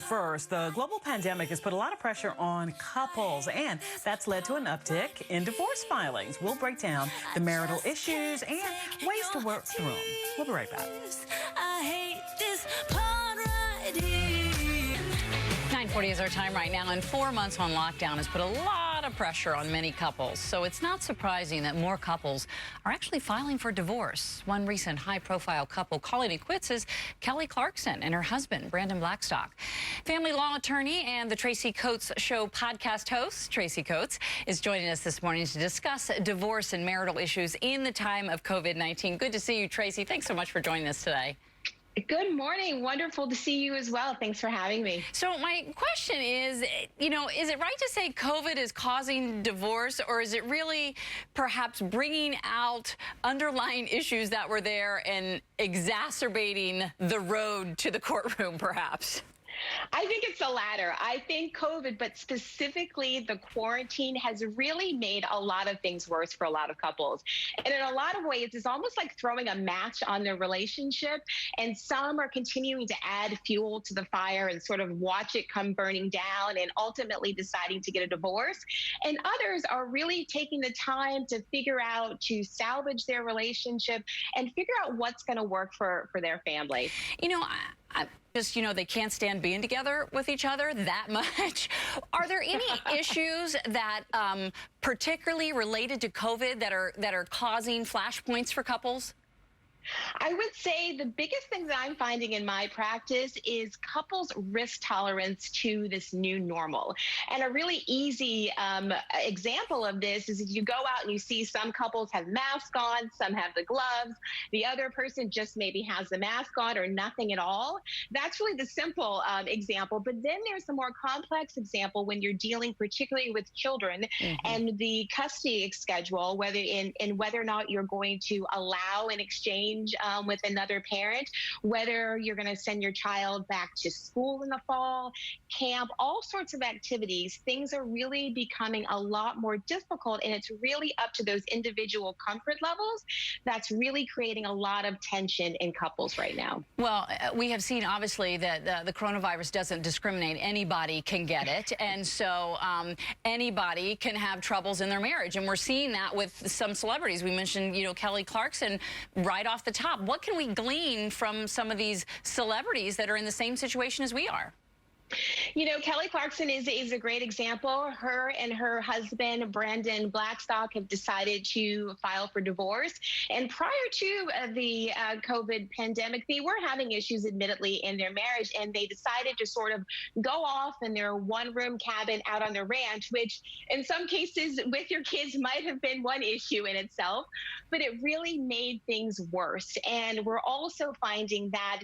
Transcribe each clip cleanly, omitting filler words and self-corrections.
first. The global pandemic has put a lot of pressure on couples, and that's led to an uptick in divorce filings. We'll break down the marital issues and ways to work through them. We'll be right back. I hate this part right here. 9:40 is our time right now, and 4 months on lockdown has put a lot of pressure on many couples. So it's not surprising that more couples are actually filing for divorce. One recent high-profile couple calling it quits is Kelly Clarkson and her husband, Brandon Blackstock. Family law attorney and the Tracey Coates Show podcast host, Tracey Coates, is joining us this morning to discuss divorce and marital issues in the time of COVID-19. Good to see you, Tracey. Thanks so much for joining us today. Good morning. Wonderful to see you as well. Thanks for having me. So my question is, is it right to say COVID is causing divorce, or is it really perhaps bringing out underlying issues that were there and exacerbating the road to the courtroom, perhaps? I think it's the latter. I think COVID, but specifically the quarantine, has really made a lot of things worse for a lot of couples. And in a lot of ways, it's almost like throwing a match on their relationship. And some are continuing to add fuel to the fire and sort of watch it come burning down and ultimately deciding to get a divorce. And others are really taking the time to figure out to salvage their relationship and figure out what's going to work for their family. They can't stand being together with each other that much. Are there any issues that particularly related to COVID that are causing flashpoints for couples? I would say the biggest thing that I'm finding in my practice is couples' risk tolerance to this new normal. And a really easy example of this is if you go out and you see some couples have masks on, some have the gloves, the other person just maybe has the mask on or nothing at all. That's really the simple example. But then there's the more complex example when you're dealing particularly with children and the custody schedule, whether whether or not you're going to allow an exchange with another parent, whether you're going to send your child back to school in the fall, camp, all sorts of activities. Things are really becoming a lot more difficult, and it's really up to those individual comfort levels that's really creating a lot of tension in couples right now. Well, we have seen obviously that the coronavirus doesn't discriminate. Anybody can get it, and so anybody can have troubles in their marriage, and we're seeing that with some celebrities. We mentioned, Kelly Clarkson right off the top. What can we glean from some of these celebrities that are in the same situation as we are? Kelly Clarkson is a great example. Her and her husband, Brandon Blackstock, have decided to file for divorce. And prior to the COVID pandemic, they were having issues, admittedly, in their marriage. And they decided to sort of go off in their one-room cabin out on their ranch, which in some cases with your kids might have been one issue in itself. But it really made things worse. And we're also finding that,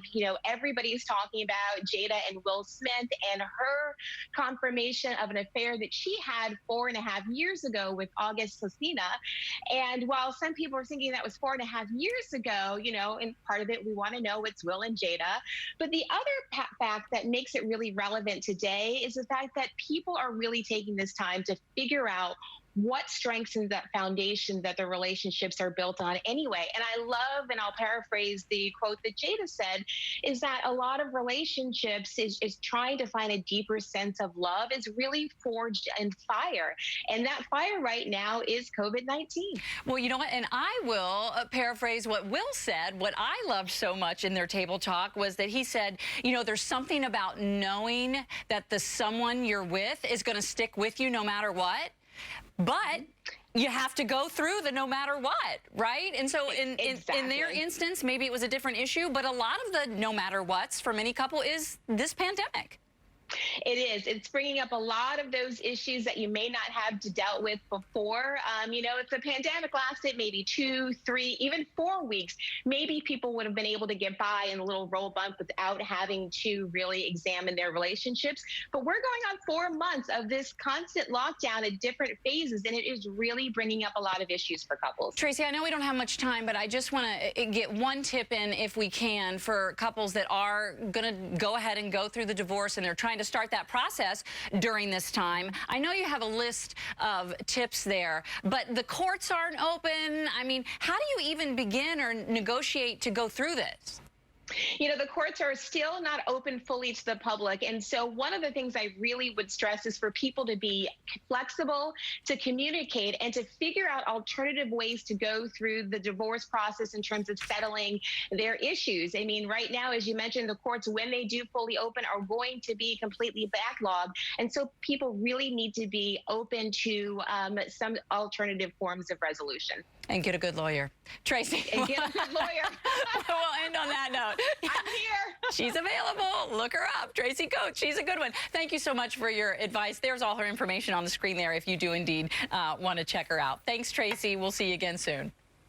everybody's talking about Jada and Will Smith and her confirmation of an affair that she had 4.5 years ago with August Alsina. And while some people are thinking that was 4.5 years ago, and part of it, we want to know what's Will and Jada. But the other fact that makes it really relevant today is the fact that people are really taking this time to figure out what strengthens that foundation that the relationships are built on anyway. And I love, and I'll paraphrase the quote that Jada said, is that a lot of relationships is trying to find a deeper sense of love is really forged in fire. And that fire right now is COVID-19. Well, you know what? And I will paraphrase what Will said. What I loved so much in their table talk was that he said, there's something about knowing that the someone you're with is going to stick with you no matter what. But you have to go through the no matter what, right? And so in their instance, maybe it was a different issue, but a lot of the no matter what's for many couple is this pandemic. It is. It's bringing up a lot of those issues that you may not have dealt with before. If the pandemic lasted maybe 2, 3, even 4 weeks, maybe people would have been able to get by in a little roll bump without having to really examine their relationships. But we're going on 4 months of this constant lockdown at different phases, and it is really bringing up a lot of issues for couples. Tracey, I know we don't have much time, but I just want to get one tip in, if we can, for couples that are going to go ahead and go through the divorce and they're trying to start that process during this time. I know you have a list of tips there, but the courts aren't open. I mean, how do you even begin or negotiate to go through this? The courts are still not open fully to the public. And so one of the things I really would stress is for people to be flexible, to communicate, and to figure out alternative ways to go through the divorce process in terms of settling their issues. I mean, right now, as you mentioned, the courts, when they do fully open, are going to be completely backlogged. And so people really need to be open to some alternative forms of resolution. And get a good lawyer. Tracey. And get a good lawyer. We'll end on that note. I'm here. She's available. Look her up. Tracey Coates. She's a good one. Thank you so much for your advice. There's all her information on the screen there if you do indeed want to check her out. Thanks, Tracey. We'll see you again soon.